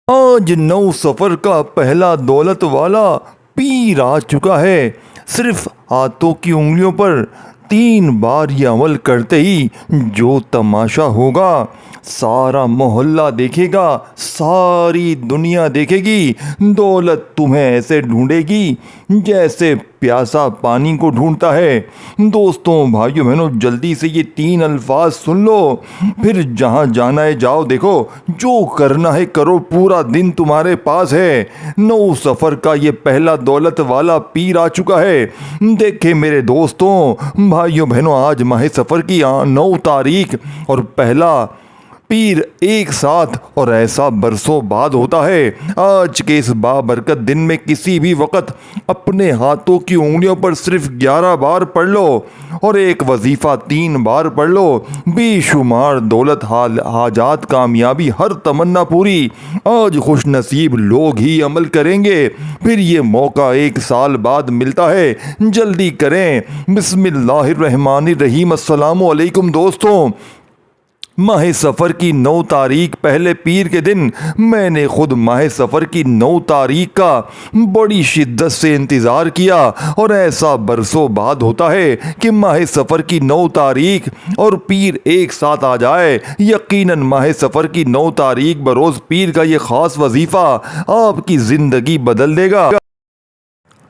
आज नौ सफर का पहला दौलत वाला पीर आ चुका है। सिर्फ हाथों की उंगलियों पर 3 बार ये अमल करते ही जो तमाशा होगा, सारा मोहल्ला देखेगा, सारी दुनिया देखेगी। दौलत तुम्हें ऐसे ढूंढेगी जैसे प्यासा पानी को ढूंढता है। दोस्तों, भाइयों बहनों, जल्दी से ये 3 अल्फाज सुन लो, फिर जहां जाना है जाओ। देखो, जो करना है करो, पूरा दिन तुम्हारे पास है। नौ सफर का ये पहला दौलत वाला पीर आ चुका है। देखे मेरे दोस्तों, भाइयों बहनों, आज माह सफर की 9 तारीख और पहला पीर एक साथ और ऐसा बरसों बाद होता है। आज के इस बाबरकत दिन में किसी भी वक्त अपने हाथों की उंगलियों पर सिर्फ 11 बार पढ़ लो और एक वजीफ़ा 3 बार पढ़ लो। बेशुमार दौलत, हाजात, कामयाबी, हर तमन्ना पूरी। आज खुश नसीब लोग ही अमल करेंगे, फिर ये मौका 1 साल बाद मिलता है। जल्दी करें। बिस्मिल्लाहिर्रहमानिर्रहीम। अस्सलामु अलैकुम दोस्तों, माह सफ़र की 9 तारीख पहले पीर के दिन मैंने खुद माह सफ़र की 9 तारीख का बड़ी शिद्दत से इंतज़ार किया और ऐसा बरसों बाद होता है कि माह सफ़र की 9 तारीख और पीर एक साथ आ जाए। यकीनन माह सफ़र की 9 तारीख बरोज़ पीर का ये ख़ास वजीफ़ा आपकी ज़िंदगी बदल देगा।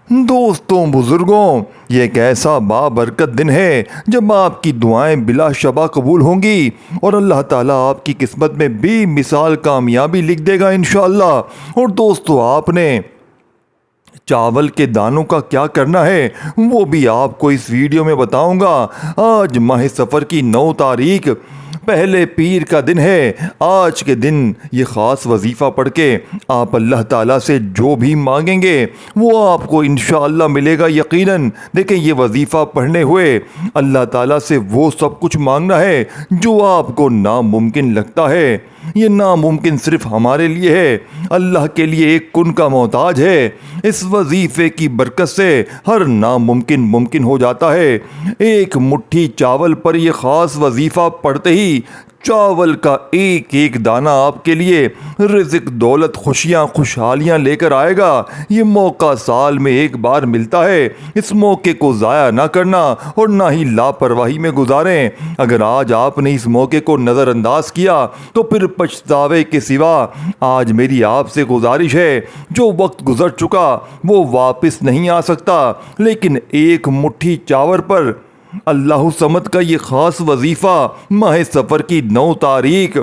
दोस्तों, बुजुर्गों, ये एक ऐसा बाबरकत दिन है जब आपकी दुआएं बिला शबा कबूल होंगी और अल्लाह ताला आपकी किस्मत में बेमिसाल कामयाबी लिख देगा इंशाअल्लाह। और दोस्तों, आपने चावल के दानों का क्या करना है वो भी आपको इस वीडियो में बताऊंगा। आज माह सफ़र की 9 तारीख पहले पीर का दिन है। आज के दिन ये ख़ास वजीफ़ा पढ़ के आप अल्लाह ताला से जो भी मांगेंगे वो आपको इंशाअल्लाह मिलेगा यकीनन। देखें, ये वजीफ़ा पढ़ने हुए अल्लाह ताला से वो सब कुछ मांगना है जो आपको नामुमकिन लगता है। ये नामुमकिन सिर्फ हमारे लिए है, अल्लाह के लिए एक कुन का मोहताज है। इस वजीफ़े की बरकत से हर नामुमकिन मुमकिन हो जाता है। एक मुट्ठी चावल पर यह ख़ास वजीफ़ा पढ़ते ही चावल का एक एक दाना आपके लिए रिज़्क़, दौलत, खुशियाँ, खुशहालियाँ लेकर आएगा। ये मौका साल में एक बार मिलता है। इस मौके को ज़ाया ना करना और ना ही लापरवाही में गुजारें। अगर आज आपने इस मौके को नज़रअंदाज किया तो फिर पछतावे के सिवा आज मेरी आपसे गुजारिश है, जो वक्त गुजर चुका वो वापस नहीं आ सकता, लेकिन एक मुट्ठी चावल पर अल्लाह समद का ये ख़ास वजीफ़ा माह सफ़र की 9 तारीख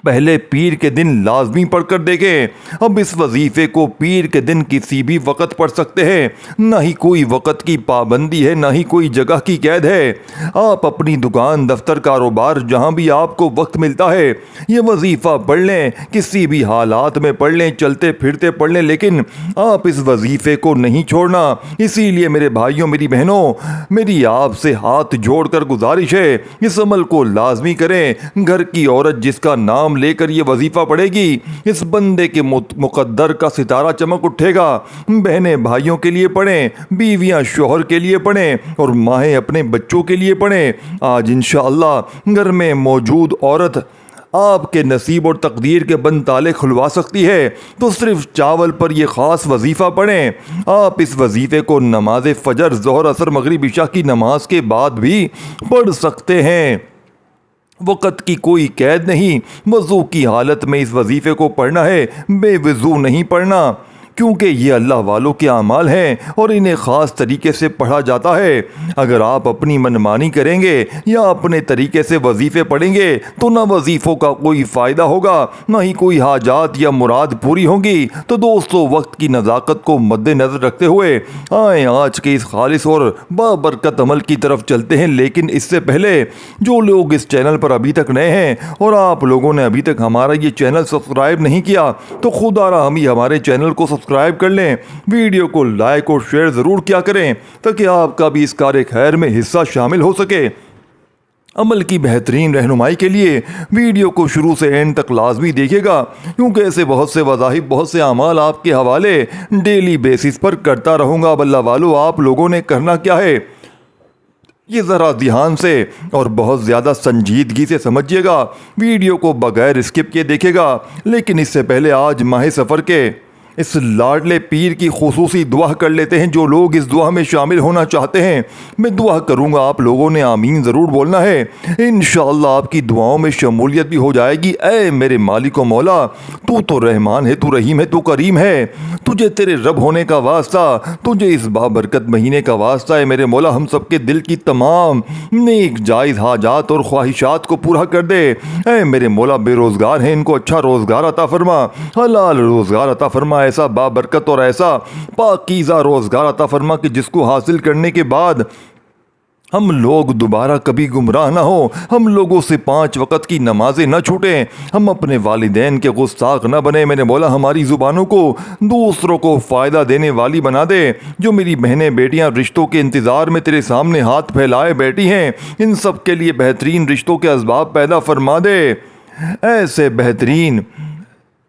पहले पीर के दिन लाजमी पढ़कर देखें। अब इस वजीफ़े को पीर के दिन किसी भी वक़्त पढ़ सकते हैं, ना ही कोई वक़्त की पाबंदी है, ना ही कोई जगह की कैद है। आप अपनी दुकान, दफ्तर, कारोबार, जहाँ भी आपको वक्त मिलता है ये वजीफ़ा पढ़ लें, किसी भी हालात में पढ़ लें, चलते फिरते पढ़ लें, लेकिन आप इस वजीफ़े को नहीं छोड़ना। इसीलिए मेरे भाइयों, मेरी बहनों, मेरी आपसे हाथ जोड़कर गुजारिश है, इस अमल को लाजमी करें। घर की औरत जिसका नाम लेकर ये वजीफा पढ़ेगी, इस बंदे के मुकद्दर का सितारा चमक उठेगा। बहनें भाइयों के लिए पढ़ें, बीवियां शोहर के लिए पढ़ें और माहें अपने बच्चों के लिए पढ़ें। आज इंशाअल्लाह घर में मौजूद औरत आपके नसीब और तकदीर के बंद ताले खुलवा सकती है। तो सिर्फ चावल पर यह ख़ास वजीफ़ा पढ़ें। आप इस वजीफ़े को नमाज फ़जर, ज़ोहर, असर, मगरिब, इशा की नमाज के बाद भी पढ़ सकते हैं। वक़्त की कोई कैद नहीं। वज़ू की हालत में इस वजीफ़े को पढ़ना है, बेवज़ू नहीं पढ़ना, क्योंकि ये अल्लाह वालों के अमाल हैं और इन्हें ख़ास तरीके से पढ़ा जाता है। अगर आप अपनी मनमानी करेंगे या अपने तरीके से वजीफ़े पढ़ेंगे तो ना वजीफ़ों का कोई फ़ायदा होगा, ना ही कोई हाजात या मुराद पूरी होंगी। तो दोस्तों, वक्त की नज़ाकत को मद्देनज़र रखते हुए आए आज के इस खालिस और बाबरकत अमल की तरफ चलते हैं। लेकिन इससे पहले जो लोग इस चैनल पर अभी तक नए हैं और आप लोगों ने अभी तक हमारा ये चैनल सब्सक्राइब नहीं किया तो खुदारा हम ही हमारे चैनल को सब्सक्राइब कर लें। वीडियो को लाइक और शेयर ज़रूर किया करें ताकि आपका भी इस कार्य खैर में हिस्सा शामिल हो सके। अमल की बेहतरीन रहनुमाई के लिए वीडियो को शुरू से एंड तक लाजमी देखिएगा, क्योंकि ऐसे बहुत से वज़ाहिब, बहुत से अमाल आपके हवाले डेली बेसिस पर करता रहूँगा। अब अल्लाह वालों, आप लोगों ने करना क्या है, ये ज़रा ध्यान से और बहुत ज़्यादा संजीदगी से समझिएगा, वीडियो को बगैर स्किप किए देखेगा। लेकिन इससे पहले आज माह सफ़र के इस लाडले पीर की खुसूसी दुआ कर लेते हैं। जो लोग इस दुआ में शामिल होना चाहते हैं, मैं दुआ करूंगा, आप लोगों ने आमीन ज़रूर बोलना है। इंशाअल्लाह आपकी दुआओं में शमूलियत भी हो जाएगी। ऐ मेरे मालिक व मौला, तू तो रहमान है, तू रहीम है, तू करीम है, तुझे तेरे रब होने का वास्ता, तुझे इस बाबरकत महीने का वास्ता है मेरे मौला। हम सबके दिल की तमाम नेक जायज़ हाजात और ख्वाहिशात को पूरा कर दे। ऐ मेरे मौला, बेरोज़गार हैं, इनको अच्छा रोज़गार अता फरमा, हलाल रोज़गार अता फरमा, ऐसा बाबरकत और ऐसा पाकीज़ा रोज़गार अता फरमा कि जिसको हासिल करने के बाद हम लोग दोबारा कभी गुमराह ना हो, हम लोगों से 5 वक़्त की नमाजें न छूटें, हम अपने वालिदैन के गुस्ताख न बने। मेरे मौला, हमारी ज़ुबानों को दूसरों को फ़ायदा देने वाली बना दे। जो मेरी बहनें बेटियां रिश्तों के इंतज़ार में तेरे सामने हाथ फैलाए बैठी हैं, इन सब के लिए बेहतरीन रिश्तों के असबाब पैदा फरमा दे। ऐसे बेहतरीन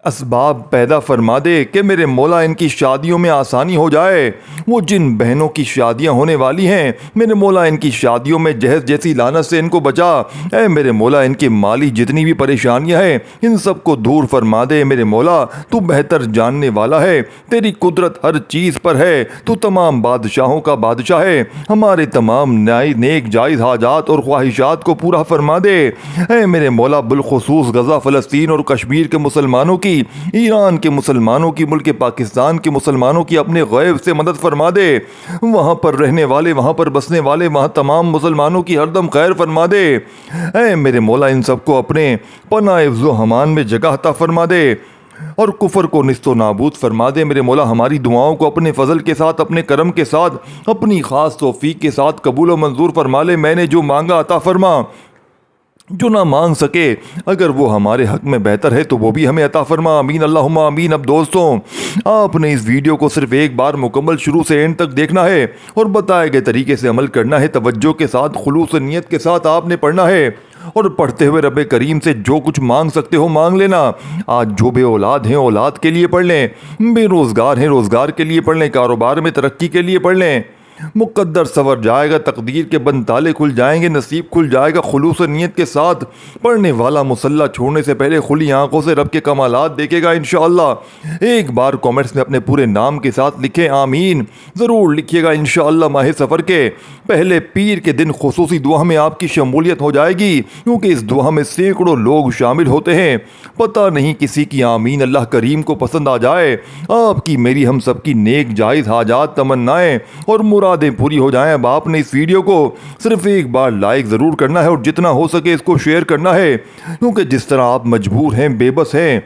असबाब पैदा फरमा दे कि मेरे मौला इनकी शादियों में आसानी हो जाए। वो जिन बहनों की शादियां होने वाली हैं, मेरे मौला इनकी शादियों में जहज जैसी लानत से इनको बचा। ऐ मेरे मौला, इनकी माली जितनी भी परेशानियां हैं, इन सब को दूर फरमा दे। मेरे मौला, तू बेहतर जानने वाला है, तेरी कुदरत हर चीज़ पर है, तू तमाम बादशाहों का बादशाह है। हमारे तमाम नेक जायज़ हाजात और ख्वाहिशात को पूरा फरमा दे। ऐ मेरे मौला, बिलखुसूस गज़ा, फ़लस्तीन और कश्मीर के मुसलमानों की, ईरान के मुसलमानों की, मुल्क पाकिस्तान के मुसलमानों की अपने गैब से मदद फरमा दे। वहाँ पर रहने वाले, वहाँ पर बसने वाले, वहाँ तमाम मुसलमानों की हरदम खैर फरमा दे। ऐ मेरे मौला, इन सबको अपने पनाह हिफ्ज़ व हमान में जगह अता फरमा दे और कुफर को निस्तो नाबूद फरमा दे। मेरे मौला, हमारी दुआओं को अपने फजल के साथ, अपने करम के साथ, अपनी ख़ास तौफीक के साथ कबूल व मंजूर फरमा ले। मैंने जो मांगा अता फरमा, जो ना मांग सके अगर वो हमारे हक में बेहतर है तो वो भी हमें अता फरमा। आमीन अल्लाहुम्मा आमीन। अब दोस्तों, आपने इस वीडियो को सिर्फ एक बार मुकम्मल शुरू से एंड तक देखना है और बताए गए तरीके से अमल करना है। तवज्जो के साथ, खुलूस नीयत के साथ आपने पढ़ना है और पढ़ते हुए रब करीम से जो कुछ मांग सकते हो मांग लेना। आज जो बे औलाद हैं, औलाद के लिए पढ़ लें, बेरोज़गार हैं, रोज़गार के लिए पढ़ लें, कारोबार में तरक्की के लिए पढ़ लें। मुक़द्दर सवर जाएगा, तकदीर के बंद ताले खुल जाएंगे, नसीब खुल जाएगा। खुलूस नीयत के साथ पढ़ने वाला मुसल्ला छोड़ने से पहले खुली आंखों से रब के कमालात देखेगा इंशाअल्लाह। एक बार कमेंट्स में अपने पूरे नाम के साथ लिखें, आमीन ज़रूर लिखिएगा। इंशाअल्लाह माह सफ़र के पहले पीर के दिन खुसूसी दुआ में आपकी शमूलियत हो जाएगी, क्योंकि इस दुआ में सैकड़ों लोग शामिल होते हैं। पता नहीं किसी की आमीन अल्लाह करीम को पसंद आ जाए। आपकी, मेरी, हम सब की नेक जायज़ हाजात, तमन्नाएँ और मुरादें पूरी हो जाएं। अब आपने इस वीडियो को सिर्फ एक बार लाइक ज़रूर करना है और जितना हो सके इसको शेयर करना है, क्योंकि जिस तरह आप मजबूर हैं, बेबस हैं,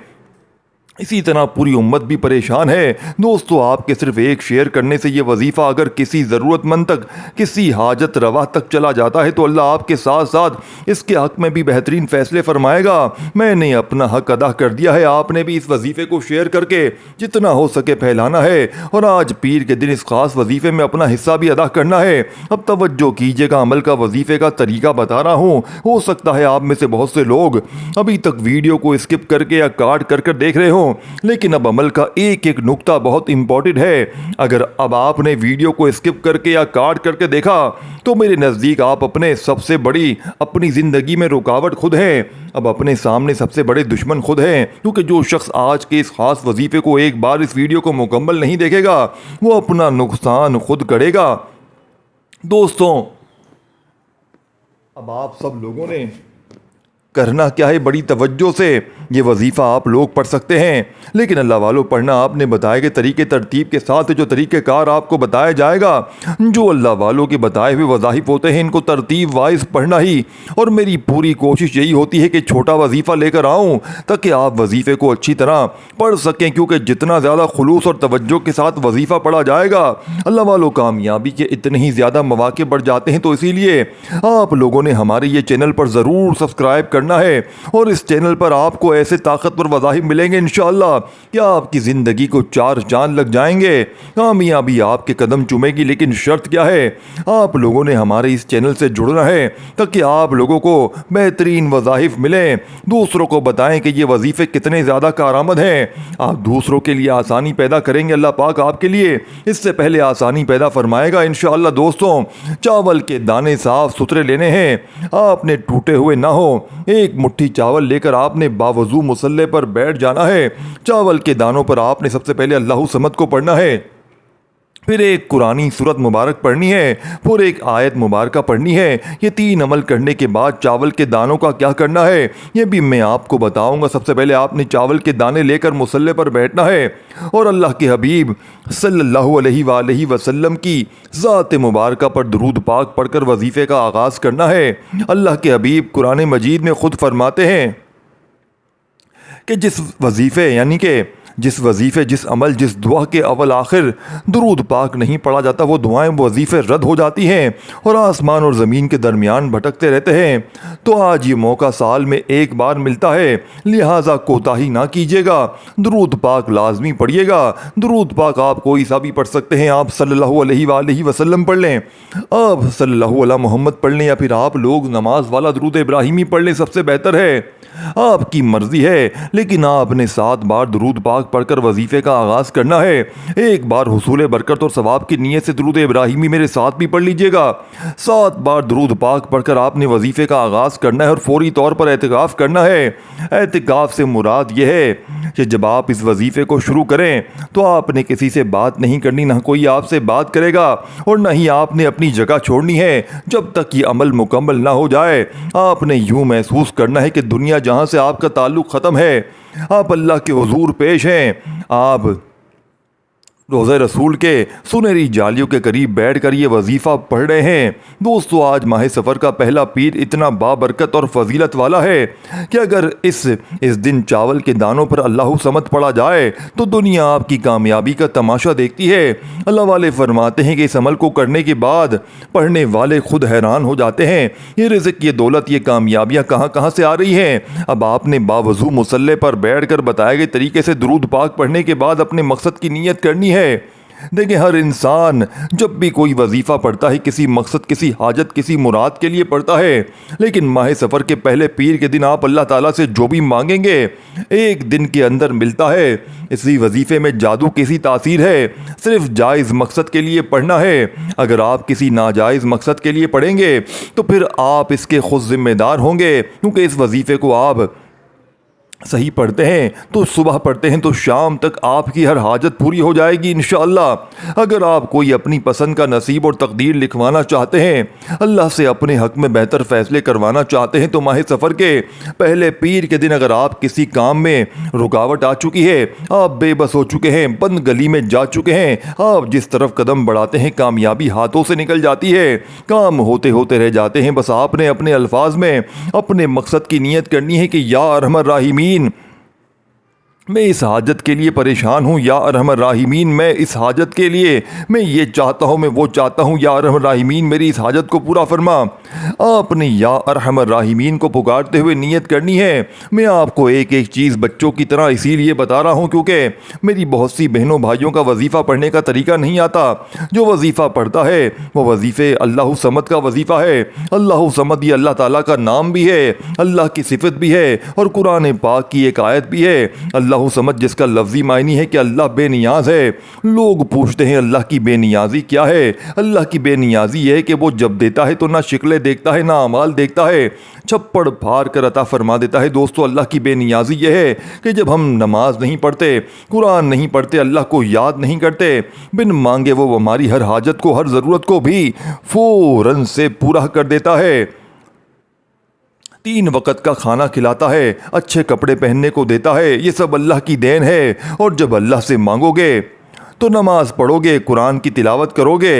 इसी तरह पूरी उम्मत भी परेशान है। दोस्तों, आपके सिर्फ एक शेयर करने से ये वजीफ़ा अगर किसी ज़रूरतमंद तक, किसी हाजत रवा तक चला जाता है तो अल्लाह आपके साथ साथ इसके हक़ में भी बेहतरीन फ़ैसले फरमाएगा। मैंने अपना हक़ अदा कर दिया है, आपने भी इस वजीफ़े को शेयर करके जितना हो सके फैलाना है और आज पीर के दिन इस ख़ास वजीफ़े में अपना हिस्सा भी अदा करना है। अब तवज्जो कीजिएगा, अमल का वजीफ़े का तरीका बता रहा हूँ। हो सकता है आप में से बहुत से लोग अभी तक वीडियो को स्किप करके या काट कर देख रहे हो, लेकिन अब अमल का एक एक नुक्ता बहुत इंपॉर्टेंट है। अगर अब आपने वीडियो को स्किप करके या काट करके देखा तो मेरे नज़दीक आप अपने सबसे बड़ी, अपनी ज़िंदगी में रुकावट खुद हैं। अब अपने सामने सबसे बड़े दुश्मन खुद हैं, क्योंकि जो शख्स आज के इस खास वजीफे को एक बार इस वीडियो को मुकम्मल नहीं देखेगा वो अपना नुकसान खुद करेगा। दोस्तों, अब आप सब लोगों ने करना क्या है, बड़ी तवज्जो से ये वजीफ़ा आप लोग पढ़ सकते हैं, लेकिन अल्लाह वालों पढ़ना आपने बताए गए तरीके तरतीब के साथ, जो तरीक़ेकार आपको बताया जाएगा, जो अल्लाह वालों के बताए हुए वज़ाइफ होते हैं, इनको तरतीब वाइज पढ़ना ही। और मेरी पूरी कोशिश यही होती है कि छोटा वजीफ़ा लेकर आऊँ ताकि आप वजीफ़े को अच्छी तरह पढ़ सकें, क्योंकि जितना ज़्यादा खुलूस और तवज्जो के साथ वजीफ़ा पढ़ा जाएगा अल्लाह वालों कामयाबी के इतने ही ज़्यादा मौक़े बढ़ जाते हैं। तो इसीलिए आप लोगों ने हमारे ये चैनल पर ज़रूर सब्सक्राइब करना है। और इस चैनल पर आपको ऐसे ताकतवर वज़ाहिफ मिलेंगे इंशाअल्लाह कि आपकी ज़िंदगी को 4 चांद लग जाएंगे, कामयाबी आपके कदम चूमेगी। लेकिन शर्त क्या है, आप लोगों ने हमारे इस चैनल से जुड़ना है ताकि आप लोगों को बेहतरीन वज़ाहिफ मिलें। दूसरों को बताएं कि ये वजीफ़े कितने ज़्यादा कारआमद हैं। आप दूसरों के लिए आसानी पैदा करेंगे, अल्लाह पाक आपके लिए इससे पहले आसानी पैदा फरमाएगा इंशाअल्लाह। दोस्तों, चावल के दाने साफ सुथरे लेने हैं, आपने टूटे हुए ना हो। एक मुट्ठी चावल लेकर आपने बावजू मुसल्ले पर बैठ जाना है। चावल के दानों पर आपने सबसे पहले अल्लाहु समद को पढ़ना है, फिर एक कुरानी सूरत मुबारक पढ़नी है, फिर एक आयत मुबारक पढ़नी है। ये 3 अमल करने के बाद चावल के दानों का क्या करना है ये भी मैं आपको बताऊंगा। सबसे पहले आपने चावल के दाने लेकर मुसल्ले पर बैठना है और अल्लाह के हबीब सल्लल्लाहु अलैहि वसल्लम की ज़ात मुबारक पर दुरूद पाक पढ़कर वजीफ़े का आगाज़ करना है। अल्लाह के हबीब कुरान मजीद में ख़ुद फरमाते हैं कि जिस वजीफ़े यानी कि जिस वजीफ़े, जिस अमल, जिस दुआ के अव्वल आखिर दुरूद पाक नहीं पढ़ा जाता, वो दुआएं, वजीफ़े रद्द हो जाती हैं और आसमान और ज़मीन के दरमियान भटकते रहते हैं। तो आज ये मौका साल में एक बार मिलता है, लिहाजा कोताही ना कीजिएगा, दुरूद पाक लाजमी पढ़िएगा। दुरूद पाक आप कोई सा भी पढ़ सकते हैं, आप सल्लल्लाहु अलैहि वसल्लम पढ़ लें, आप सल्लल्लाहु अला मोहम्मद पढ़ लें, या फिर आप लोग नमाज वाला दुरूद इब्राहिमी पढ़ लें, सबसे बेहतर है, आपकी मर्जी है। लेकिन आपने 7 बार दुरूद पाक पढ़कर वजीफ़े का आगाज़ करना है। एक बार हुसूल बरकत और सवाब की नीयत से दुरूद इब्राहिमी मेरे साथ भी पढ़ लीजिएगा। 7 बार दुरूद पाक पढ़कर आपने वजीफ़े का आगाज़ करना है और फौरी तौर पर एहतिकाफ़ करना है। एहतिकाफ़ से मुराद यह है कि जब आप इस वजीफ़े को शुरू करें तो आपने किसी से बात नहीं करनी, ना कोई आपसे बात करेगा और ना ही आपने अपनी जगह छोड़नी है जब तक ये अमल मुकम्मल ना हो जाए। आपने यूँ महसूस करना है कि दुनिया जहाँ से आपका ताल्लुक़ ख़त्म है, आप अल्लाह के हुजूर पेश हैं, आप रोज़े रसूल के सुनहरी जालियों के करीब बैठकर ये वजीफ़ा पढ़ रहे हैं। दोस्तों, आज माह सफ़र का पहला पीर इतना बाबरकत और फजीलत वाला है कि अगर इस दिन चावल के दानों पर अल्लाहु समद पढ़ा जाए तो दुनिया आपकी कामयाबी का तमाशा देखती है। अल्लाह वाले फरमाते हैं कि इस अमल को करने के बाद पढ़ने वाले खुद हैरान हो जाते हैं, ये रिज़्क़, ये दौलत, ये कामयाबियाँ कहाँ कहाँ से आ रही हैं। अब आपने बावजू मुसल्ले पर बैठ कर बताए गए तरीके से दुरूद पाक पढ़ने के बाद अपने मकसद की नीयत करनी है। देखिए, हर इंसान जब भी कोई वजीफ़ा पढ़ता है किसी मकसद, किसी हाजत, किसी मुराद के लिए पढ़ता है। लेकिन माह सफ़र के पहले पीर के दिन आप अल्लाह ताला से जो भी मांगेंगे एक दिन के अंदर मिलता है। इसी वजीफ़े में जादू किसी तासीर है, सिर्फ जायज़ मकसद के लिए पढ़ना है। अगर आप किसी नाजायज़ मकसद के लिए पढ़ेंगे तो फिर आप इसके खुद ज़िम्मेदार होंगे, क्योंकि इस वजीफ़े को आप सही पढ़ते हैं तो सुबह पढ़ते हैं तो शाम तक आपकी हर हाजत पूरी हो जाएगी इंशाअल्लाह। अगर आप कोई अपनी पसंद का नसीब और तकदीर लिखवाना चाहते हैं, अल्लाह से अपने हक़ में बेहतर फ़ैसले करवाना चाहते हैं, तो माह सफ़र के पहले पीर के दिन अगर आप किसी काम में रुकावट आ चुकी है, आप बेबस हो चुके हैं, बंद गली में जा चुके हैं, आप जिस तरफ कदम बढ़ाते हैं कामयाबी हाथों से निकल जाती है, काम होते होते रह जाते हैं। बस आपने अपने अल्फाज में अपने मकसद की नीयत करनी है कि या अरहमर राहिमीन, मैं इस हाजत के लिए परेशान हूँ, या अरहमर राहिमीन, मैं इस हाजत के लिए मैं ये चाहता हूँ, मैं वो चाहता हूँ, या अरहमर राहिमीन मेरी इस हाजत को पूरा फरमा। आपने या अरहमर राहिमीन को पुकारते हुए नीयत करनी है। मैं आपको एक एक चीज़ बच्चों की तरह इसीलिए बता रहा हूँ क्योंकि मेरी बहुत सी बहनों भाइयों का वजीफ़ा पढ़ने का तरीका नहीं आता। जो वजीफ़ा पढ़ता है वो वजीफ़े अल्लाहु समद का वजीफ़ा है। अल्लाहु समद ये अल्लाह ताला का नाम भी है, अल्लाह की सिफत भी है और कुरान पाक की एक आयत भी है। अल्लाहु समद जिसका लफ्ज़ी मायनी है कि अल्लाह बेनियाज है। लोग पूछते हैं अल्लाह की बेनियाजी क्या है। अल्लाह की बेनियाजी यह है कि वो जब देता है तो ना शिकले देखता है, ना अमाल देखता है, छप्पड़ फाड़ कर अता फरमा देता है। दोस्तों, अल्लाह की बेनियाजी यह है कि जब हम नमाज नहीं पढ़ते, कुरान नहीं पढ़ते, अल्लाह को याद नहीं करते, बिन मांगे वो हमारी हर हाजत को, हर ज़रूरत को भी फ़ौरन से पूरा कर देता है। 3 वक़्त का खाना खिलाता है, अच्छे कपड़े पहनने को देता है। ये सब अल्लाह की देन है। और जब अल्लाह से मांगोगे तो नमाज पढ़ोगे, कुरान की तिलावत करोगे,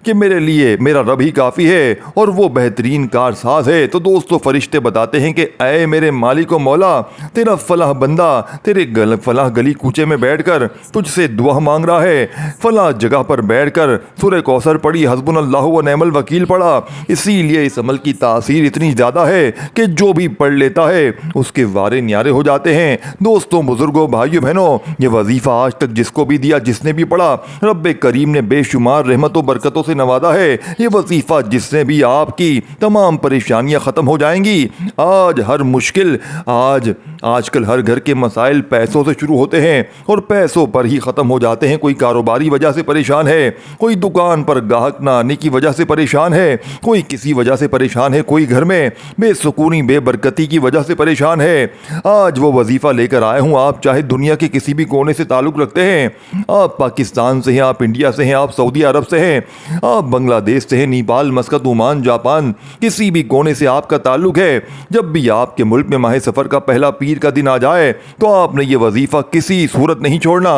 कि मेरे लिए मेरा रब ही काफ़ी है और वो बेहतरीन कारसाज है। तो दोस्तों फरिश्ते बताते हैं कि ऐ मेरे मालिक व मौला, तेरा फलाह बंदा तेरे फलाह गली कूचे में बैठकर तुझसे दुआ मांग रहा है। फलाह जगह पर बैठकर सूरह कौसर पढ़ी, हस्बुनल्लाहु व नेमल वकील पढ़ा। इसीलिए इस अमल की तासीर इतनी ज़्यादा है कि जो भी पढ़ लेता है उसके वारे न्यारे हो जाते हैं। दोस्तों, बुजुर्गों, भाइयों बहनों, ये वजीफ़ा आज तक जिसको भी दिया, जिसने भी पढ़ा, रब्बे करीम ने बेशुमार रहमतों बरकतों से नवाजा है। ये वजीफ़ा जिसने भी आपकी तमाम परेशानियां ख़त्म हो जाएंगी। आज हर मुश्किल, आजकल हर घर के मसाइल पैसों से शुरू होते हैं और पैसों पर ही ख़त्म हो जाते हैं। कोई कारोबारी वजह से परेशान है, कोई दुकान पर ग्राहक ना आने की वजह से परेशान है, कोई किसी वजह से परेशान है, कोई घर में बेसुकूनी बेबरकती की वजह से परेशान है। आज वो वजीफ़ा लेकर आया हूँ। आप चाहे दुनिया के किसी भी कोने से ताल्लुक़ रखते हैं, आप पाकिस्तान से हैं, आप इंडिया से हैं, आप सऊदी अरब से हैं, आप बांग्लादेश से हैं, नेपाल, मस्कत, ओमान, जापान, किसी भी कोने से आपका ताल्लुक़ है, जब भी आपके मुल्क में माह सफ़र का पहला पीर का दिन आ जाए तो आपने ये वजीफ़ा किसी सूरत नहीं छोड़ना।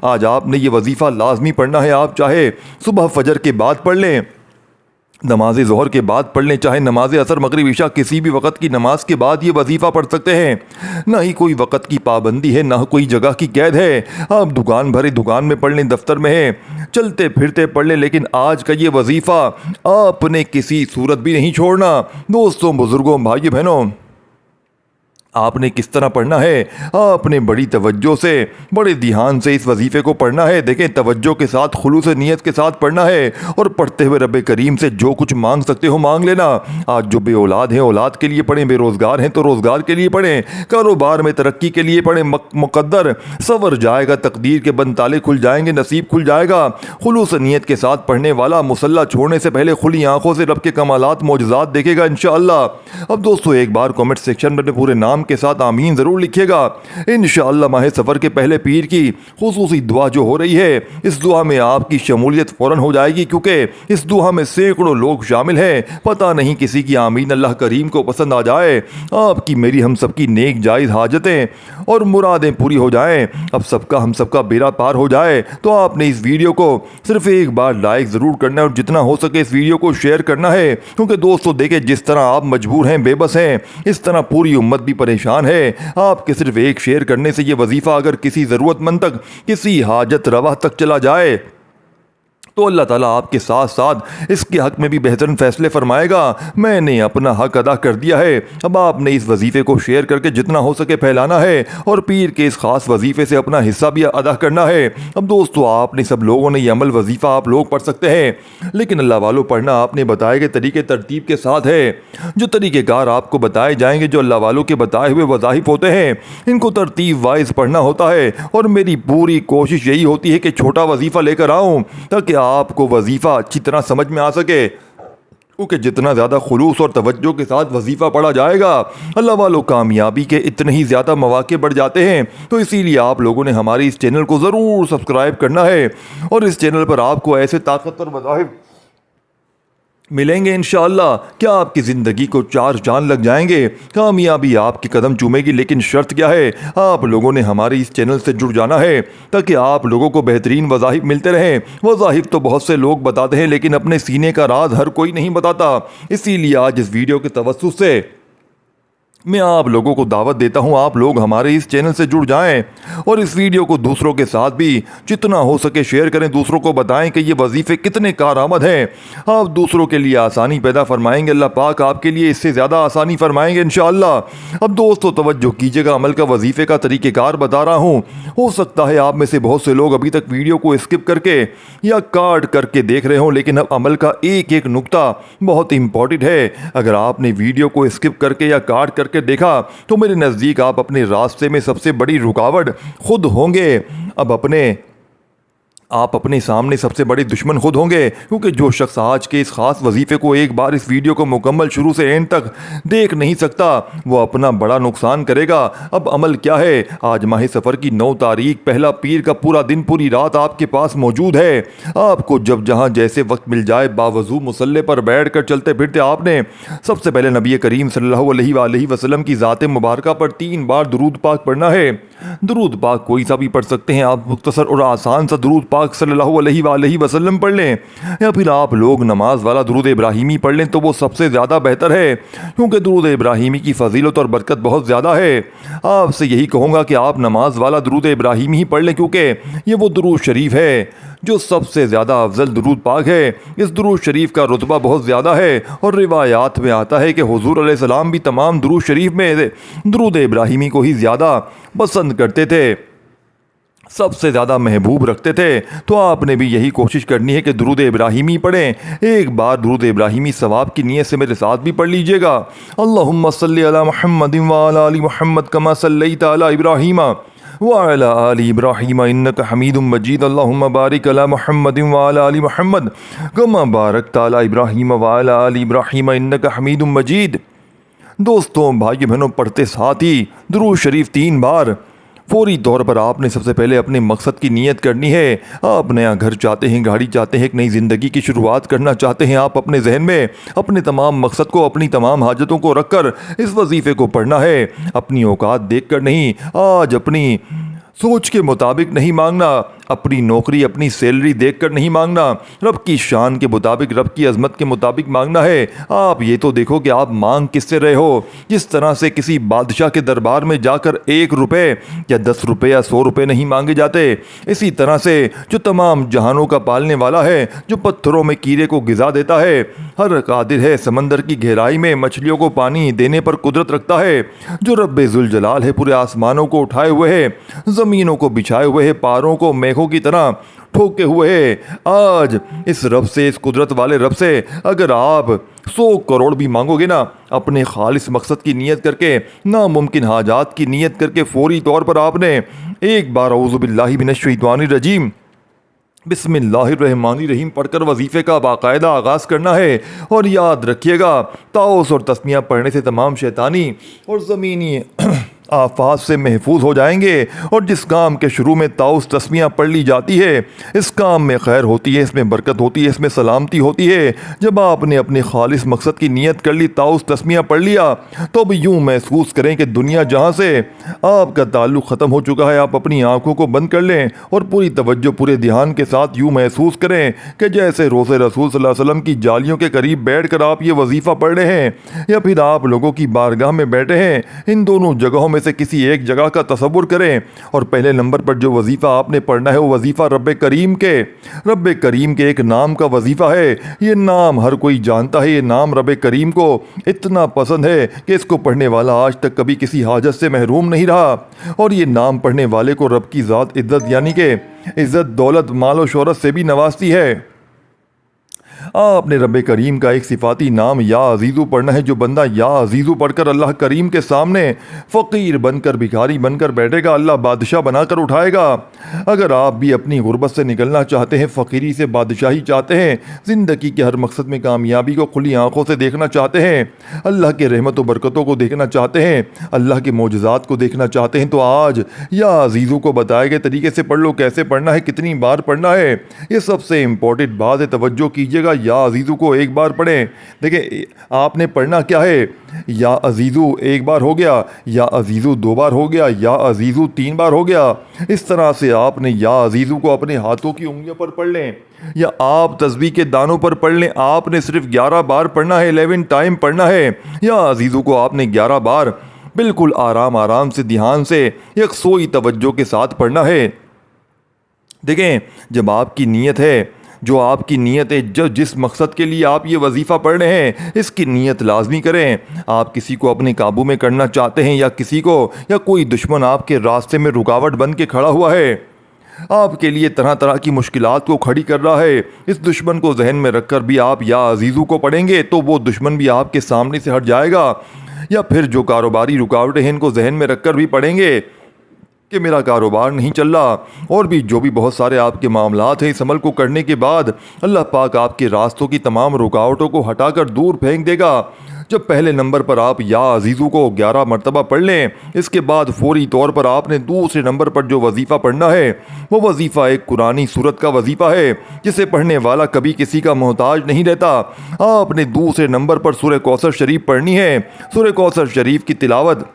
आज आपने ये वजीफ़ा लाजमी पढ़ना है। आप चाहे सुबह फजर के बाद पढ़ लें, नमाज ज़ोहर के बाद पढ़ लें, चाहे नमाज असर, मगरिब, इशा, किसी भी वक़्त की नमाज के बाद ये वजीफ़ा पढ़ सकते हैं। ना ही कोई वक़्त की पाबंदी है, ना कोई जगह की कैद है। आप दुकान भरे दुकान में पढ़ लें, दफ्तर में है, चलते फिरते पढ़ लें, लेकिन आज का ये वजीफ़ा आपने किसी सूरत भी नहीं छोड़ना। दोस्तों, बुज़ुर्गों, भाइयों बहनों, आपने किस तरह पढ़ना है? आपने बड़ी तवज्जो से, बड़े ध्यान से इस वजीफ़े को पढ़ना है। देखें, तवज्जो के साथ, खुलूस नीयत के साथ पढ़ना है और पढ़ते हुए रब्बे करीम से जो कुछ मांग सकते हो मांग लेना। आज जो बे औलाद हैं, औलाद के लिए पढ़ें, बेरोज़गार हैं तो रोज़गार के लिए पढ़ें, कारोबार में तरक्की के लिए पढ़ें। मुक़द्दर संवर जाएगा, तकदीर के बंद ताले खुल जाएंगे, नसीब खुल जाएगा। खुलूस नीयत के साथ पढ़ने वाला मुसल्ला छोड़ने से पहले खुली आंखों से रब के कमालात, मौजज़ात देखेगा इंशाअल्लाह। अब दोस्तों, एक बार कमेंट सेक्शन में पूरे नाम के साथ आमीन जरूर लिखिएगा। इंशाअल्लाह माह सफर के पहले पीर की खुसूसी दुआ जो हो रही है, इस दुआ में आपकी शमूलियत फौरन हो जाएगी, क्योंकि इस दुआ में सैकड़ों लोग शामिल हैं। पता नहीं किसी की आमीन अल्लाह करीम को पसंद आ जाए, आपकी, मेरी, हम सबकी नेक जायज़ हाजतें और मुरादें पूरी हो जाएं, अब सबका हम सबका बेड़ा पार हो जाए। तो आपने इस वीडियो को सिर्फ एक बार लाइक ज़रूर करना है और जितना हो सके इस वीडियो को शेयर करना है, क्योंकि दोस्तों देखें, जिस तरह आप मजबूर हैं, बेबस हैं, इस तरह पूरी उम्मत भी परेशान है। आपके सिर्फ एक शेयर करने से ये वजीफ़ा अगर किसी ज़रूरतमंद तक, किसी हाजत रवा तक चला जाए तो अल्लाह ताला आपके साथ साथ इसके हक़ में भी बेहतरीन फ़ैसले फरमाएगा। मैंने अपना हक़ अदा कर दिया है, अब आपने इस वजीफ़े को शेयर करके जितना हो सके फैलाना है और पीर के इस ख़ास वजीफ़े से अपना हिस्सा भी अदा करना है। अब दोस्तों, आपने सब लोगों ने ये अमल वजीफ़ा आप लोग पढ़ सकते हैं, लेकिन अल्लाह वालों पढ़ना आपने बताए गए तरीके तरतीब के साथ है। जो तरीक़ेकार आपको बताए जाएंगे, जो अल्लाह वालों के बताए हुए वज़ाइफ होते हैं, इनको तरतीब वाइज पढ़ना होता है। और मेरी पूरी कोशिश यही होती है कि छोटा वजीफ़ा लेकर आऊँ ताकि आपको वजीफ़ा अच्छी तरह समझ में आ सके, क्योंकि जितना ज़्यादा खुलूस और तवज्जो के साथ वजीफ़ा पढ़ा जाएगा, अल्लाह वालों कामयाबी के इतने ही ज़्यादा मौके बढ़ जाते हैं। तो इसीलिए आप लोगों ने हमारे इस चैनल को ज़रूर सब्सक्राइब करना है और इस चैनल पर आपको ऐसे ताकतवर वज़ाइफ मिलेंगे इंशाअल्लाह, क्या आपकी ज़िंदगी को चार चांद लग जाएंगे, कामयाबी आपके कदम चूमेगी। लेकिन शर्त क्या है? आप लोगों ने हमारे इस चैनल से जुड़ जाना है ताकि आप लोगों को बेहतरीन वज़ाइफ मिलते रहें। वज़ाइफ तो बहुत से लोग बताते हैं, लेकिन अपने सीने का राज हर कोई नहीं बताता। इसीलिए आज इस वीडियो के तवज्जुह से मैं आप लोगों को दावत देता हूं, आप लोग हमारे इस चैनल से जुड़ जाएं और इस वीडियो को दूसरों के साथ भी जितना हो सके शेयर करें, दूसरों को बताएं कि ये वजीफ़े कितने कारआमद हैं। आप दूसरों के लिए आसानी पैदा फरमाएंगे, अल्लाह पाक आपके लिए इससे ज़्यादा आसानी फरमाएंगे इंशाअल्लाह। अब दोस्तों तवज्जो कीजिएगा, अमल का वजीफ़े का तरीक़ेकार बता रहा हूँ। हो सकता है आप में से बहुत से लोग अभी तक वीडियो को स्किप करके या काट करके देख रहे हों, लेकिन अब अमल का एक एक नुक्ता बहुत इंपॉर्टेंट है। अगर आपने वीडियो को स्किप करके या काट करके देखा तो मेरे नज़दीक आप अपने रास्ते में सबसे बड़ी रुकावट खुद होंगे। अब आप अपने सामने सबसे बड़े दुश्मन खुद होंगे, क्योंकि जो शख्स आज के इस ख़ास वजीफ़े को एक बार इस वीडियो को मुकम्मल शुरू से एंड तक देख नहीं सकता, वो अपना बड़ा नुकसान करेगा। अब अमल क्या है? आज माह सफ़र की 9 तारीख, पहला पीर का पूरा दिन पूरी रात आपके पास मौजूद है। आपको जब जहाँ जैसे वक्त मिल जाए, बावजू मुसल्ले पर बैठ कर चलते फिरते आपने सबसे पहले नबी करीम सल्लल्लाहु अलैहि वसल्लम की ज़ात मुबारक पर 3 बार दुरूद पाक पढ़ना है। दुरूद पाक कोई सा भी पढ़ सकते हैं आप, मुख्तसर और आसान सा दुरूद पाक पाक सल्लल्लाहु अलैहि वसल्लम पढ़ लें, या फिर आप लोग नमाज वाला दुरूद इब्राहिमी पढ़ लें तो वो सबसे ज़्यादा बेहतर है, क्योंकि दुरूद इब्राहिमी की फजीलत और बरकत बहुत ज़्यादा है। आपसे यही कहूँगा कि आप नमाज वाला दुरूद इब्राहिमी ही पढ़ लें, क्योंकि ये वो दुरूद शरीफ है जो सबसे ज़्यादा अफजल दुरूद पाक है। इस दुरूद शरीफ का रुतबा बहुत ज़्यादा है और रिवायात में आता है कि हुजूर अलैहिस्सलाम भी तमाम दुरूद शरीफ में दुरूद इब्राहिमी को ही ज़्यादा पसंद करते थे, सबसे ज़्यादा महबूब रखते थे। तो आपने भी यही कोशिश करनी है कि दुरूद इब्राहिमी पढ़ें। एक बार दुरूद इब्राहिमी सवाब की नीयत से मेरे साथ भी पढ़ लीजिएगा। अल्लाहुम्मा सल्ली अला मुहम्मदिन व अला आलि मुहम्मद कमा सल्लैता अला इब्राहीम व अला आलि इब्राहीम इन्नका हमीदुम मजीद। अल्लाहुम्मा बारिक अला मुहम्मदिन व अला आलि मुहम्मद कमा बारकता अला इब्राहीम व अला आलि इब्राहीम इन्नका हमीदुम मजीद। दोस्तों, भाई बहनों, पढ़ते साथ ही दुरूद शरीफ 3 बार फौरी तौर पर आपने सबसे पहले अपने मकसद की नीयत करनी है। आप नया घर चाहते हैं, गाड़ी चाहते हैं, एक नई ज़िंदगी की शुरुआत करना चाहते हैं। आप अपने जहन में अपने तमाम मकसद को, अपनी तमाम हाजतों को रखकर इस वजीफ़े को पढ़ना है। अपनी औकात देख कर नहीं, आज अपनी सोच के मुताबिक नहीं मांगना, अपनी नौकरी, अपनी सैलरी देखकर नहीं मांगना, रब की शान के मुताबिक, रब की अजमत के मुताबिक मांगना है। आप ये तो देखो कि आप मांग किससे रहे हो। जिस तरह से किसी बादशाह के दरबार में जाकर 1 रुपये या 10 रुपये या 100 रुपये नहीं मांगे जाते, इसी तरह से जो तमाम जहानों का पालने वाला है, जो पत्थरों में कीड़े को गिजा देता है, हर कादिर है, समंदर की गहराई में मछलियों को पानी देने पर कुदरत रखता है, जो रब्बे जुल जलाल है, पूरे आसमानों को उठाए हुए है, ज़मीनों को बिछाए हुए है, पारों को मेघों की तरह ठोके हुए है। आज इस रब से, इस कुदरत वाले रब से अगर आप 100 करोड़ भी मांगोगे ना, अपने खालिस मकसद की नीयत करके, नामुमकिन हाजात की नीयत करके, फौरी तौर पर आपने एक बार औज़ु बिल्लाहि मिनश शैतानिर रजीम बिस्मिल्लाहिर्रहमानिर्रहीम पढ़कर वजीफ़े का बाकायदा आगाज़ करना है। और याद रखिएगा, ताउस और तस्मिया पढ़ने से तमाम शैतानी और ज़मीनी आफात से महफूज हो जाएंगे। और जिस काम के शुरू में ताउस तस्मिया पढ़ ली जाती है, इस काम में खैर होती है, इसमें बरकत होती है, इसमें सलामती होती है। जब आपने अपने खालिस मकसद की नीयत कर ली, ताउस तस्मिया पढ़ लिया, तो अब यूँ महसूस करें कि दुनिया जहाँ से आपका ताल्लुक़ ख़त्म हो चुका है, आप अपनी आँखों को बंद कर लें और पूरी तवज्जो, पूरे ध्यान के साथ यूँ महसूस करें कि जैसे रोज़े रसूल सल्लल्लाहु अलैहि वसल्लम की जालियों के करीब बैठ कर आप ये वजीफ़ा पढ़ रहे हैं, या फिर आप लोगों की बारगाह में बैठे हैं। इन दोनों जगहों में से किसी एक जगह का तसव्वुर करें और पहले नंबर पर जो वजीफ़ा आपने पढ़ना है वो वजीफ़ा रब्बे करीम के एक नाम का वजीफ़ा है। ये नाम हर कोई जानता है, ये नाम रब्बे करीम को इतना पसंद है कि इसको पढ़ने वाला आज तक कभी किसी हाजत से महरूम नहीं रहा। और ये नाम पढ़ने वाले को रब की ज़ात इज़्ज़त, यानी कि इज़्ज़त, दौलत, माल और शोहरत से भी नवाजती है। आपने रब्बे करीम का एक सिफाती नाम या अजीज़ू पढ़ना है। जो बंदा या अजीज़ू पढ़कर अल्लाह करीम के सामने फ़कीर बनकर, भिखारी बनकर बैठेगा, अल्लाह बादशाह बनाकर उठाएगा। अगर आप भी अपनी गुर्बत से निकलना चाहते हैं, फ़कीरी से बादशाही चाहते हैं, ज़िंदगी के हर मकसद में कामयाबी को खुली आँखों से देखना चाहते हैं, अल्लाह के रहमत व बरकतों को देखना चाहते हैं, अल्लाह के मौजज़ात को देखना चाहते हैं, तो आज या अजीज़ू को बताए गए तरीके से पढ़ लो। कैसे पढ़ना है, कितनी बार पढ़ना है, ये सबसे इम्पोर्टेंट बात है। तवज्जो कीजिएगा, या अजीज़ू को एक बार पढ़ें। देखिए, आपने पढ़ना क्या है, या अजीज़ू एक बार हो गया, या अजीज़ू 2 बार हो गया, या अजीज़ू 3 बार हो गया। इस तरह से आपने या अजीज़ू को अपने हाथों की उंगलियों पर पढ़ लें, या आप तस्बीह के दानों पर पढ़ लें। आपने सिर्फ 11 बार पढ़ना है, 11 टाइम पढ़ना है। या अजीज़ू को आपने 11 बार बिल्कुल आराम से, ध्यान से, यकसोई तवज्जो के साथ पढ़ना है। देखें, जब आपकी नीयत है, जो आपकी नीयत है, जो जिस मकसद के लिए आप ये वजीफ़ा पढ़ रहे हैं, इसकी नीयत लाजमी करें। आप किसी को अपने काबू में करना चाहते हैं, या किसी को, या कोई दुश्मन आपके रास्ते में रुकावट बन के खड़ा हुआ है, आपके लिए तरह तरह की मुश्किलात को खड़ी कर रहा है, इस दुश्मन को जहन में रखकर भी आप या अजीज़ू को पढ़ेंगे तो वो दुश्मन भी आपके सामने से हट जाएगा। या फिर जो कारोबारी रुकावटें हैं, इनको जहन में रखकर भी पढ़ेंगे कि मेरा कारोबार नहीं चल रहा, और भी जो भी बहुत सारे आपके मामलात हैं, इस अमल को करने के बाद अल्लाह पाक आपके रास्तों की तमाम रुकावटों को हटाकर दूर फेंक देगा। जब पहले नंबर पर आप या अजीज़ू को 11 मरतबा पढ़ लें, इसके बाद फौरी तौर पर आपने दूसरे नंबर पर जो वजीफ़ा पढ़ना है, वो वजीफ़ा एक कुरानी सूरत का वजीफ़ा है, जिसे पढ़ने वाला कभी किसी का मोहताज नहीं रहता। आपने दूसरे नंबर पर सूरह कौसर शरीफ पढ़नी है। सूरह कौसर शरीफ की तिलावत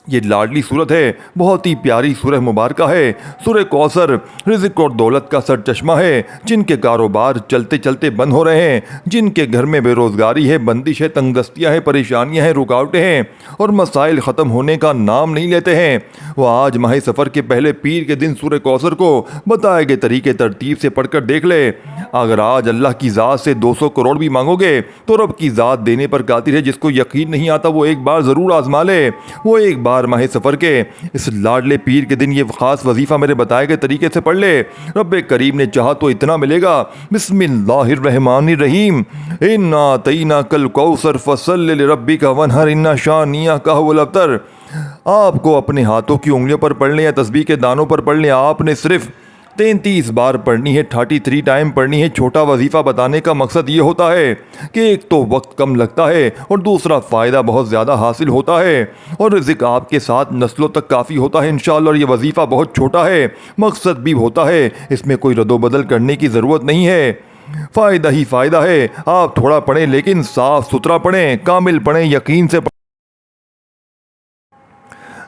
ये लाडली सूरत है, बहुत ही प्यारी सूरह मुबारका है। सूरह कौसर रिज़्क़ और दौलत का सर चश्मा है। जिनके कारोबार चलते चलते बंद हो रहे हैं, जिनके घर में बेरोज़गारी है, बंदिश है, तंगदस्तियाँ हैं, परेशानियाँ हैं, रुकावटें हैं और मसाइल ख़त्म होने का नाम नहीं लेते हैं, वह आज माह सफ़र के पहले पीर के दिन सूरह कौसर को बताए गए तरीके तरतीब से पढ़कर देख ले। अगर आज अल्लाह की ज़ात से 200 करोड़ भी मांगोगे तो रब की ज़ात देने पर कादिर है। जिसको यकीन नहीं आता वो एक बार ज़रूर आजमा ले। वो एक बार माह सफ़र के इस लाडले पीर के दिन ये ख़ास वजीफ़ा मेरे बताए गए तरीके से पढ़ ले। रब करीम ने चाहा तो इतना मिलेगा। बिस्मिल्लाहिर्रहमानिर्रहीम। इन्ना तईना कल कौसर फसल्लि लिरब्बिका वन्हर इन्ना शानियका हुवल अब्तर। आपको अपने हाथों की उंगलियों पर पढ़ने या तस्बीह के दानों पर पढ़ने आपने सिर्फ 33 बार पढ़नी है, 33 टाइम पढ़नी है। छोटा वजीफ़ा बताने का मकसद ये होता है कि एक तो वक्त कम लगता है और दूसरा फ़ायदा बहुत ज़्यादा हासिल होता है और रिज़्क़ आपके साथ नस्लों तक काफ़ी होता है इंशाअल्लाह। और ये वजीफ़ा बहुत छोटा है, मकसद भी होता है, इसमें कोई रद्दोबदल करने की ज़रूरत नहीं है। फ़ायदा ही फ़ायदा है। आप थोड़ा पढ़ें लेकिन साफ़ सुथरा पढ़ें, कामिल पढ़ें, यकीन से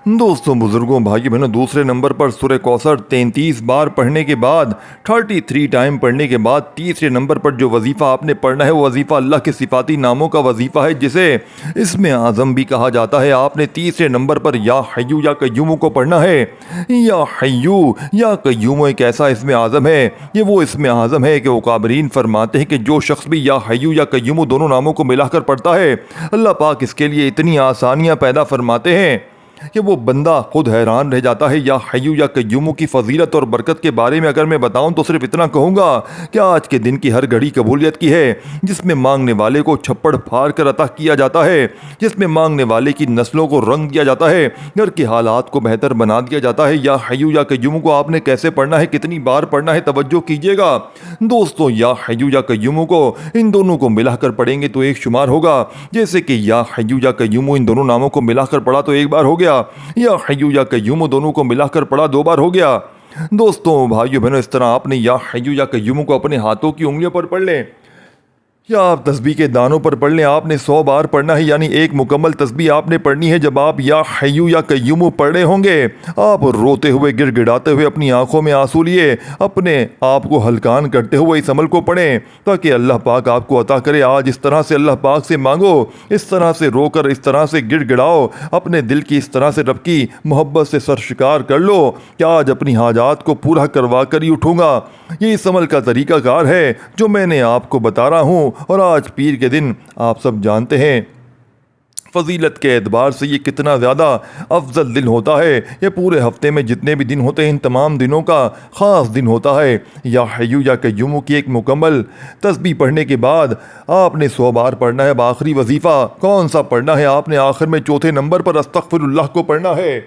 दोस्तों, बुजुर्गों, भाई बहनों, दूसरे नंबर पर सूरह कौसर 33 बार पढ़ने के बाद, 33 टाइम पढ़ने के बाद तीसरे नंबर पर जो वजीफ़ा आपने पढ़ना है वो वजीफ़ा अल्लाह के सिफाती नामों का वजीफ़ा है, जिसे इसमें आज़म भी कहा जाता है। आपने तीसरे नंबर पर या हय्यू या कय्यूम को पढ़ना है। या हय्यू या कय्यूम एक ऐसा इसमें आज़म है, ये वो इसमें आज़म है कि उकाबरीन फरमाते हैं कि जो शख्स भी या हय्यू या कय्यूम दोनों नामों को मिलाकर पढ़ता है, अल्लाह पाक इसके लिए इतनी आसानियाँ पैदा फरमाते हैं कि वो बंदा खुद हैरान रह जाता है। या हय्यू या कय्यूम की फ़जीलत और बरकत के बारे में अगर मैं बताऊं तो सिर्फ इतना कहूँगा कि आज के दिन की हर घड़ी कबूलियत की है, जिसमें मांगने वाले को छप्पड़ फाड़ कर अता किया जाता है, जिसमें मांगने वाले की नस्लों को रंग दिया जाता है, घर के हालात को बेहतर बना दिया जाता है। या हय्यू या कय्यूम को आपने कैसे पढ़ना है, कितनी बार पढ़ना है, तवज्जो कीजिएगा दोस्तों। या हय्यू या कय्यूम को इन दोनों को मिलाकर पढ़ेंगे तो एक शुमार होगा। जैसे कि या हय्यू या कय्यूम इन दोनों नामों को मिलाकर पढ़ा तो एक बार हो गया, या हय्यू या कय्यूम दोनों को मिलाकर पढ़ा 2 बार हो गया। दोस्तों, भाइयों बहनों, इस तरह आपने या हय्यू या कय्यूम को अपने हाथों की उंगलियों पर पढ़ लें या आप तस्बीह के दानों पर पढ़ लें। आपने 100 बार पढ़ना है, यानी एक मुकम्मल तस्बीह आपने पढ़नी है। जब आप या हय्यू या कय्यूम पढ़ रहे होंगे, आप रोते हुए, गिड़गिड़ाते हुए, अपनी आंखों में आंसू लिए, अपने आप को हल्कान करते हुए इस अमल को पढ़ें ताकि अल्लाह पाक आपको अता करे। आज इस तरह से अल्लाह पाक से मांगो, इस तरह से रोकर, इस तरह से गिड़गिड़ाओ, अपने दिल की इस तरह से रब की मोहब्बत से सरशिकार कर लो कि आज अपनी हाजात को पूरा करवा कर ही उठूँगा। ये इस अमल का तरीक़ाकार है जो मैंने आपको बता रहा हूँ। और आज पीर के दिन आप सब जानते हैं फ़जीलत के एतबार से ये कितना ज़्यादा अफजल दिन होता है। ये पूरे हफ्ते में जितने भी दिन होते हैं, इन तमाम दिनों का ख़ास दिन होता है। या हय्यू या कय्यूम की एक मुकम्मल तस्बीह पढ़ने के बाद आपने 100 बार पढ़ना है। अब आखिरी वजीफ़ा कौन सा पढ़ना है? आपने आखिर में चौथे नंबर पर अस्तग़फिरुल्लाह को पढ़ना है।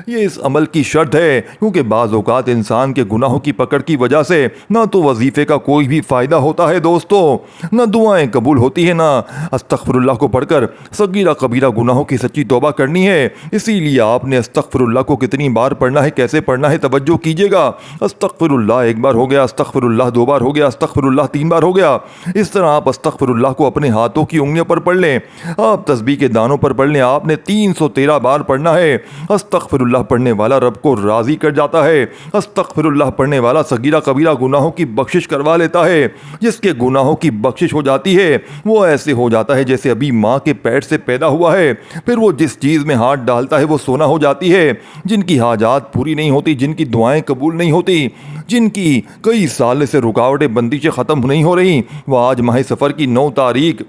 ये इस अमल की शर्त है, क्योंकि बाज़ औक़ात इंसान के गुनाहों की पकड़ की वजह से ना तो वजीफ़े का कोई भी फ़ायदा होता है दोस्तों, ना दुआएं कबूल होती है, ना अस्तग़फिरुल्लाह को पढ़कर सगीरा कबीरा गुनाहों की सच्ची तौबा करनी है। इसीलिए आपने अस्तग़फिरुल्लाह को कितनी बार पढ़ना है, कैसे पढ़ना है, तवज्जो कीजिएगा। अस्तग़फिरुल्लाह 1 बार हो गया, अस्तग़फिरुल्लाह 2 बार हो गया, अस्तग़फिरुल्लाह 3 बार हो गया। इस तरह आप अस्तग़फिरुल्लाह को अपने हाथों की उंगलियों पर पढ़ लें, आप तस्बीह के दानों पर पढ़ लें। आपने 313 बार पढ़ना है। अस्तग़फिरुल्लाह पढ़ने वाला रब को राज़ी कर जाता है। अस्तग़फिरुल्लाह पढ़ने वाला सगीरा कबीरा गुनाहों की बख्शिश करवा लेता है। जिसके गुनाहों की बख्शिश हो जाती है वो ऐसे हो जाता है जैसे अभी माँ के पेट से पैदा हुआ है। फिर वो जिस चीज़ में हाथ डालता है वो सोना हो जाती है। जिनकी हाजात पूरी नहीं होती, जिनकी दुआएं कबूल नहीं होती, जिनकी कई साल से रुकावटें, बंदिशें ख़त्म नहीं हो रही, वह आज माह सफ़र की 9 तारीख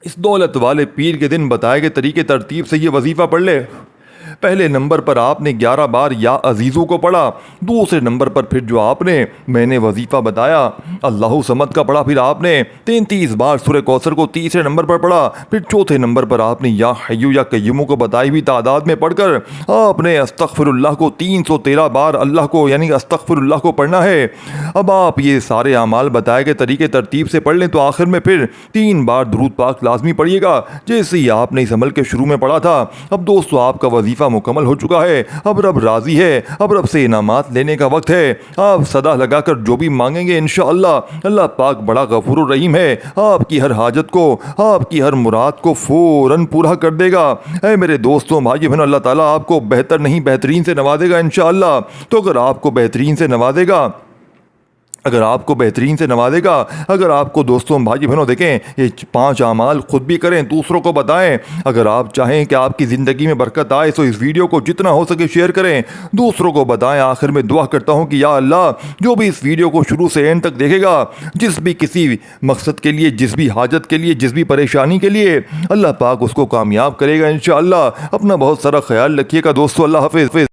इस दौलत वाले पीर के दिन बताए गए तरीके तरतीब से ये वजीफ़ा पढ़ ले। पहले नंबर पर आपने 11 बार या अजीज़ों को पढ़ा। दूसरे नंबर पर फिर जो आपने मैंने वजीफ़ा बताया अल्लाहु समद का पढ़ा। फिर आपने 33 बार सूरह कौसर को तीसरे नंबर पर पढ़ा। फिर चौथे नंबर पर आपने या हय्यू या कय्यूम को बताई हुई तादाद में पढ़कर आपने अस्तग़फिरुल्लाह को 313 बार अल्लाह को यानी अस्तग़फिरुल्लाह को पढ़ना है। अब आप ये सारे अमाल बताए गए तरीके तरतीब से पढ़ लें तो आखिर में फिर 3 बार दुरूद पाक लाजमी पढ़िएगा, जैसे ही आपने इस अमल के शुरू में पढ़ा था। अब दोस्तों, आपका वजीफ़ा वजीफ़ा मुकम्मल हो चुका है, अब रब राज़ी है, अब रब से इनामात लेने का वक्त है। आप सदा लगाकर जो भी मांगेंगे इंशाअल्लाह अल्लाह पाक बड़ा गफूर रहीम है, आपकी हर हाजत को, आपकी हर मुराद को फ़ौरन पूरा कर देगा। ऐ मेरे दोस्तों, भाई बहनों, अल्लाह ताला आपको बेहतर नहीं बेहतरीन से नवाजेगा इंशाअल्लाह। तो अगर आपको बेहतरीन से नवाजेगा, अगर आपको बेहतरीन से नवाजेगा, अगर आपको दोस्तों भाई बहनों देखें ये 5 अमाल खुद भी करें, दूसरों को बताएं। अगर आप चाहें कि आपकी ज़िंदगी में बरकत आए तो इस वीडियो को जितना हो सके शेयर करें, दूसरों को बताएं। आखिर में दुआ करता हूं कि या अल्लाह, जो भी इस वीडियो को शुरू से एंड तक देखेगा, जिस भी किसी मकसद के लिए, जिस भी हाजत के लिए, जिस भी परेशानी के लिए, अल्लाह पाक उसको कामयाब करेगा इंशाअल्लाह। अपना बहुत सारा ख्याल रखिएगा दोस्तों। अल्लाह हाफिज़।